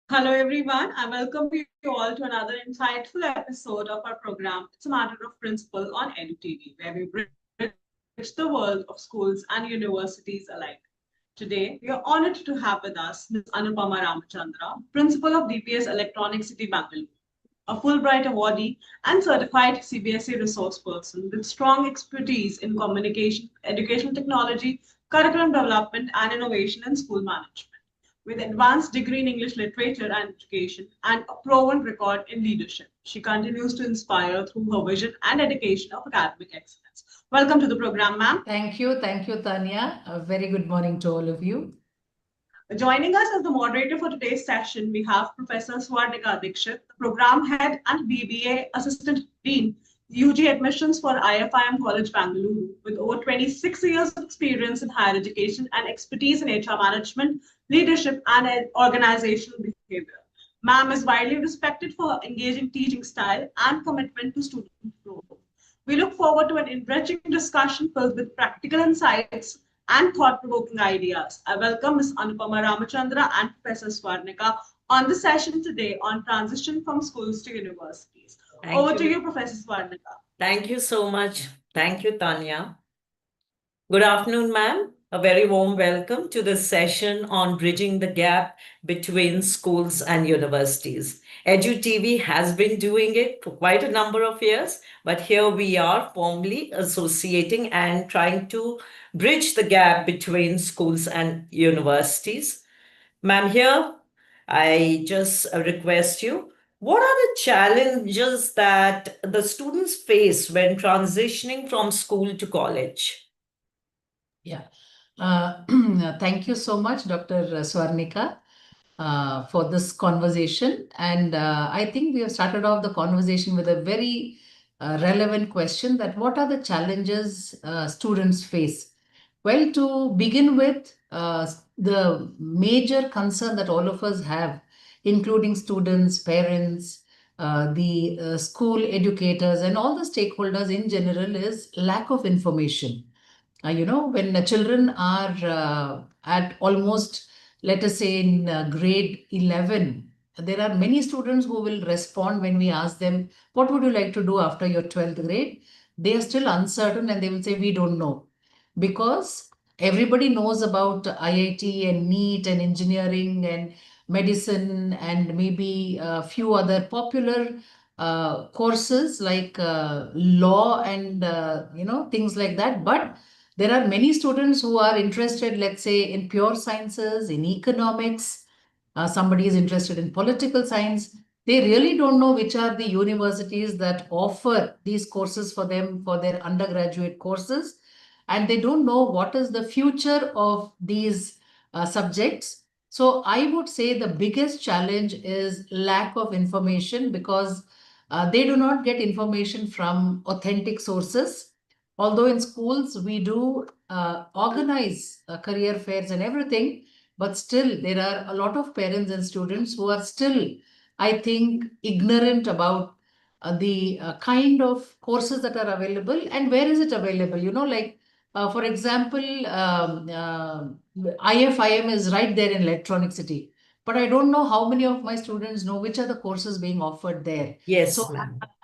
Hello, everyone. I welcome you all to another insightful episode of our program. It's a matter of principle on EduTV, where we bridge the world of schools and universities alike. Today, we are honored to have with us Ms. Anupama Ramachandra, Principal of DPS Electronic City, Bangalore, a Fulbright awardee and certified CBSE resource person with strong expertise in communication, educational technology, curriculum development, and innovation in school management. With advanced degree in English literature and education and a proven record in leadership, she continues to inspire through her vision and dedication of academic excellence. Welcome to the program, ma'am. Thank you, Tanya. A very good morning to all of you. Joining us as the moderator for today's session, we have Professor Swarnika Dikshit, the Program Head and BBA Assistant Dean, UG Admissions for IFIM College Bangalore, with over 26 years of experience in higher education and expertise in HR management, leadership, and organizational behavior. Ma'am is widely respected for her engaging teaching style and commitment to student growth. We look forward to an enriching discussion filled with practical insights and thought-provoking ideas. I welcome Ms. Anupama Ramachandra and Professor Swarnika on the session today on transition from schools to universities. Over to you, Professor Swarnika. Thank you so much. Thank you, Tanya. Good afternoon, ma'am. A very warm welcome to this session on bridging the gap between schools and universities. EduTV has been doing it for quite a number of years, but here we are formally associating and trying to bridge the gap between schools and universities. Ma'am, here I just request you, what are the challenges that the students face when transitioning from school to college? Yeah. Thank you so much, Dr. Swarnika, for this conversation. And I think we have started off the conversation with a very relevant question that what are the challenges students face? Well, to begin with, the major concern that all of us have, including students, parents, the school educators, and all the stakeholders in general, is lack of information. When the children are at almost, let us say, in grade 11, there are many students who will respond when we ask them, what would you like to do after your 12th grade? They are still uncertain and they will say, we don't know. Because everybody knows about IIT and NEET and engineering and medicine and maybe a few other popular courses like law and, things like that. But there are many students who are interested, let's say, in pure sciences, in economics. Somebody is interested in political science. They really don't know which are the universities that offer these courses for them for their undergraduate courses. And they don't know what is the future of these subjects. So I would say the biggest challenge is lack of information because they do not get information from authentic sources. Although in schools we do organize career fairs and everything, but still there are a lot of parents and students who are still, I think, ignorant about the kind of courses that are available and where is it available. For example, IFIM is right there in Electronic City. But I don't know how many of my students know which are the courses being offered there. Yes. So,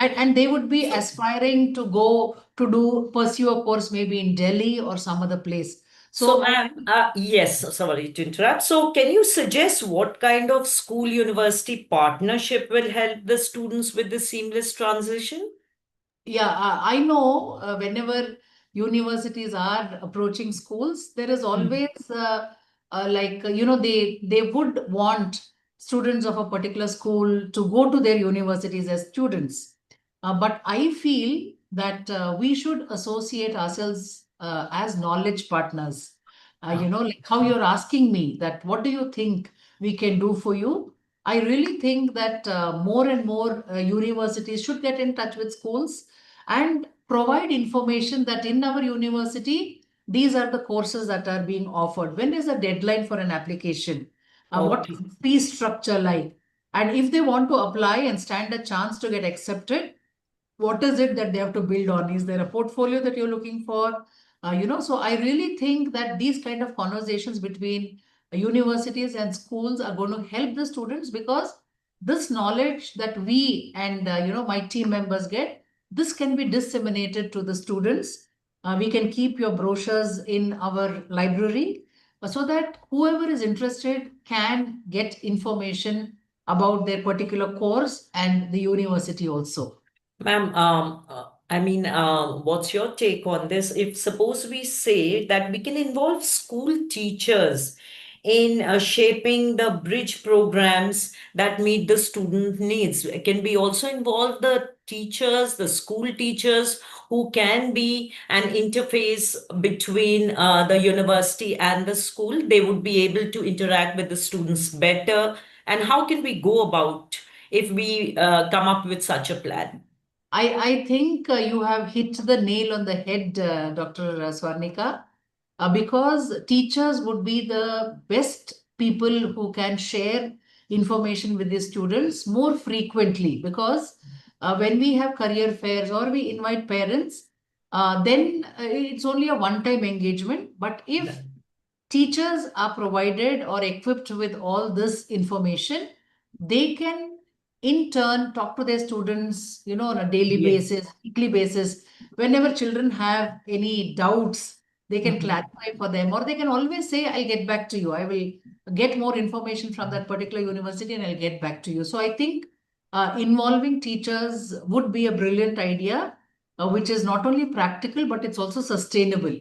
and they would be aspiring to go to pursue a course maybe in Delhi or some other place. So, ma'am, yes, sorry to interrupt. So, can you suggest what kind of school-university partnership will help the students with the seamless transition? Yeah, I know whenever universities are approaching schools, there is always they would want students of a particular school to go to their universities as students. But I feel that we should associate ourselves as knowledge partners. Like how you're asking me that, what do you think we can do for you? I really think that more and more universities should get in touch with schools and provide information that in our university, these are the courses that are being offered. When is the deadline for an application? What is the fee structure like? And if they want to apply and stand a chance to get accepted, what is it that they have to build on? Is there a portfolio that you're looking for? So I really think that these kind of conversations between universities and schools are going to help the students, because this knowledge that we and my team members get, this can be disseminated to the students. We can keep your brochures in our library so that whoever is interested can get information about their particular course and the university also. Ma'am, what's your take on this? If suppose we say that we can involve school teachers in shaping the bridge programs that meet the student needs, can we also involve the teachers, the school teachers, who can be an interface between the university and the school? They would be able to interact with the students better. And how can we go about if we come up with such a plan? I think you have hit the nail on the head, Dr. Swarnika, because teachers would be the best people who can share information with the students more frequently, because when we have career fairs or we invite parents, then it's only a one-time engagement. But if teachers are provided or equipped with all this information, they can in turn talk to their students, on a daily Yes. basis, weekly basis. Whenever children have any doubts, they can Mhm. clarify for them, or they can always say, I'll get back to you. I will get more information from that particular university and I'll get back to you. So I think involving teachers would be a brilliant idea, which is not only practical, but it's also sustainable.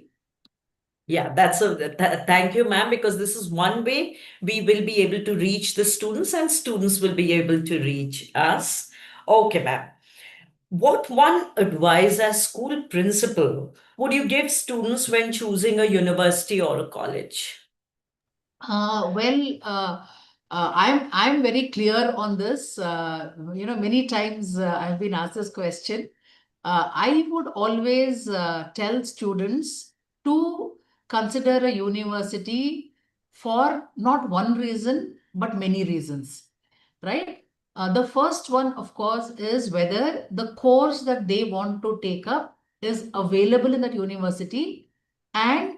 Yeah, thank you, ma'am, because this is one way we will be able to reach the students and students will be able to reach us. Okay, ma'am. What one advice as school principal would you give students when choosing a university or a college? I'm very clear on this. Many times I've been asked this question. I would always tell students to consider a university for not one reason, but many reasons, right? The first one, of course, is whether the course that they want to take up is available in that university, and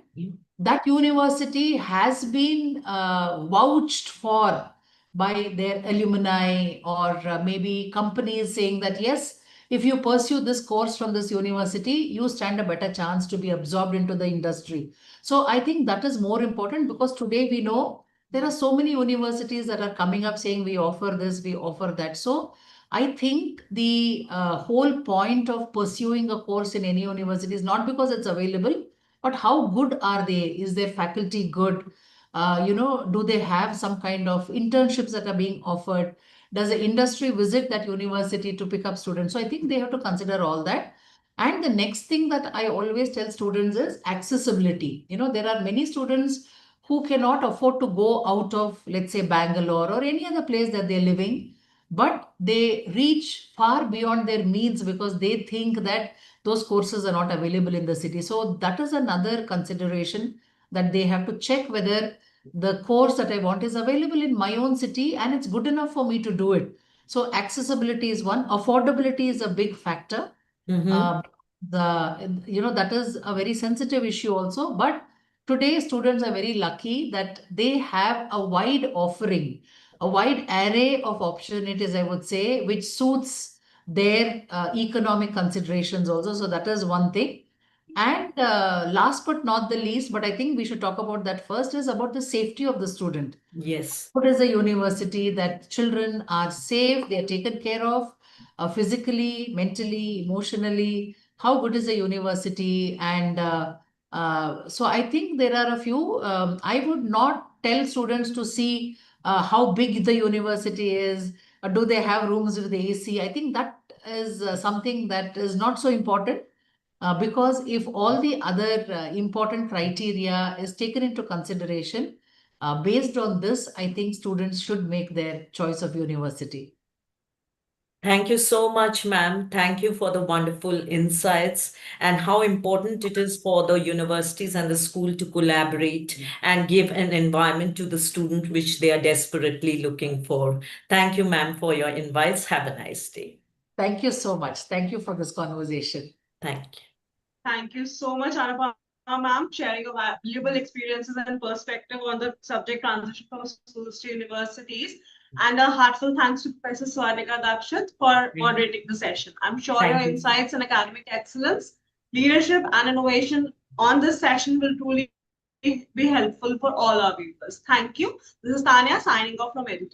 that university has been vouched for by their alumni, or maybe companies saying that, yes, if you pursue this course from this university, you stand a better chance to be absorbed into the industry. So I think that is more important, because today we know there are so many universities that are coming up saying we offer this, we offer that. So I think the whole point of pursuing a course in any university is not because it's available, but how good are they? Is their faculty good? Do they have some kind of internships that are being offered? Does the industry visit that university to pick up students? So I think they have to consider all that. And the next thing that I always tell students is accessibility. There are many students who cannot afford to go out of, let's say, Bangalore or any other place that they're living, but they reach far beyond their means because they think that those courses are not available in the city. So that is another consideration, that they have to check whether the course that I want is available in my own city and it's good enough for me to do it. So accessibility is one. Affordability is a big factor. Mhm. That is a very sensitive issue also. But today students are very lucky that they have a wide offering, a wide array of opportunities, I would say, which suits their economic considerations also. So that is one thing. And last but not the least, but I think we should talk about that first, is about the safety of the student. Yes. What is a university that children are safe, they are taken care of physically, mentally, emotionally? How good is a university? And so I think there are a few. I would not tell students to see how big the university is. Do they have rooms with the AC? I think that is something that is not so important. Because if all the other important criteria is taken into consideration, based on this, I think students should make their choice of university. Thank you so much, ma'am. Thank you for the wonderful insights and how important it is for the universities and the school to collaborate and give an environment to the student which they are desperately looking for. Thank you, ma'am, for your invites. Have a nice day. Thank you so much. Thank you for this conversation. Thank you. Thank you so much, Anupam, ma'am, sharing your valuable experiences and perspective on the subject transition from schools to universities. And a heartfelt thanks to Professor Swarnika Dakshit for moderating the session. I'm sure Thank your you. insights and academic excellence, leadership, and innovation on this session will truly be helpful for all our viewers. Thank you. This is Tanya signing off from EduTV.